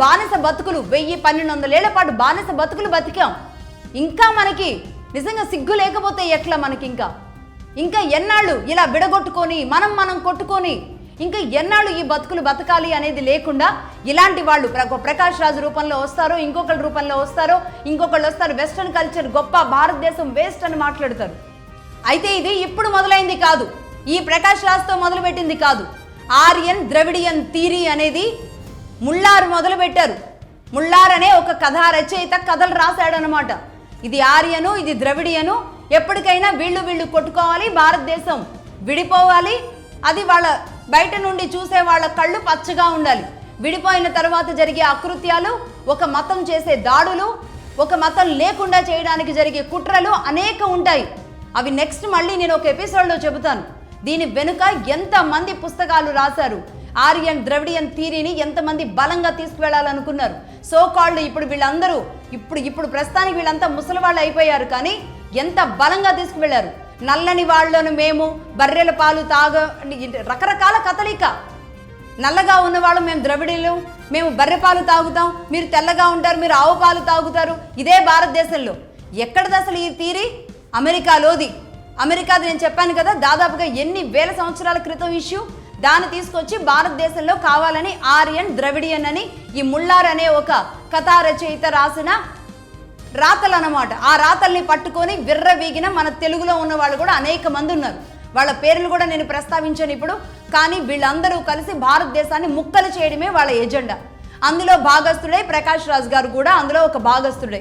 బానిస బతుకులు 1000-1200 ఏళ్ల పాటు బానిస బతుకులు బతికాం. ఇంకా మనకి నిజంగా సిగ్గు లేకపోతే ఎట్లా? మనకి ఇంకా ఎన్నాళ్ళు ఇలా విడగొట్టుకొని మనం కొట్టుకొని ఇంకా ఎన్నాళ్ళు ఈ బతుకులు బతకాలి అనేది లేకుండా ఇలాంటి వాళ్ళు ప్రకాష్ రాజ్ రూపంలో వస్తారో, ఇంకొకరి రూపంలో వస్తారో, ఇంకొకళ్ళు వస్తారు. వెస్ట్రన్ కల్చర్ గొప్ప, భారతదేశం వేస్ట్ అని మాట్లాడతారు. అయితే ఇది ఇప్పుడు మొదలైంది కాదు, ఈ ప్రకాష్ రాజ్తో మొదలుపెట్టింది కాదు. ఆర్యన్ ద్రవిడియన్ థియరీ అనేది ముల్లార్ మొదలు పెట్టారు. ముల్లార్ అనే ఒక కథా రచయిత కథలు రాశాడు అనమాట. ఇది ఆర్యను, ఇది ద్రవిడియను, ఎప్పటికైనా వీళ్ళు కొట్టుకోవాలి, భారతదేశం విడిపోవాలి. అది వాళ్ళ బయట నుండి చూసే వాళ్ళ కళ్ళు పచ్చగా ఉండాలి. విడిపోయిన తర్వాత జరిగే అకృత్యాలు, ఒక మతం చేసే దాడులు, ఒక మతం లేకుండా చేయడానికి జరిగే కుట్రలు అనేక ఉంటాయి. అవి నెక్స్ట్ మళ్ళీ నేను ఒక ఎపిసోడ్లో చెబుతాను. దీని వెనుక ఎంతమంది పుస్తకాలు రాశారు, ఆర్యన్ ద్రవిడియన్ థియరీని ఎంతమంది బలంగా తీసుకువెళ్ళాలనుకున్నారు. సో కాల్డ్ ఇప్పుడు వీళ్ళందరూ ఇప్పుడు ప్రస్తుతానికి వీళ్ళంతా ముసలి వాళ్ళు అయిపోయారు, కానీ ఎంత బలంగా తీసుకువెళ్ళారు. నల్లని వాళ్ళను మేము, బర్రెల పాలు రకరకాల కథలిక. నల్లగా ఉన్నవాళ్ళు మేము ద్రవిడీలు, మేము బర్రె పాలు తాగుతాం, మీరు తెల్లగా ఉంటారు, మీరు ఆవు పాలు తాగుతారు. ఇదే భారతదేశంలో. ఎక్కడిది అసలు ఈ థియరీ? అమెరికాలోది. అమెరికాది నేను చెప్పాను కదా, దాదాపుగా ఎన్ని వేల సంవత్సరాల క్రితం ఇష్యూ. దాన్ని తీసుకొచ్చి భారతదేశంలో కావాలని ఆర్యన్ ద్రవిడియన్ అని ఈ ముల్లార్ అనే ఒక కథా రచయిత రాసిన రాతలు అన్నమాట. ఆ రాతల్ని పట్టుకొని విర్రవీగిన మన తెలుగులో ఉన్న వాళ్ళు కూడా అనేక మంది ఉన్నారు. వాళ్ళ పేర్లు కూడా నేను ప్రస్తావించాను ఇప్పుడు. కానీ వీళ్ళందరూ కలిసి భారతదేశాన్ని ముక్కలు చేయడమే వాళ్ళ ఎజెండా. అందులో భాగస్థుడై ప్రకాష్ రాజ్ గారు కూడా అందులో ఒక భాగస్థుడే.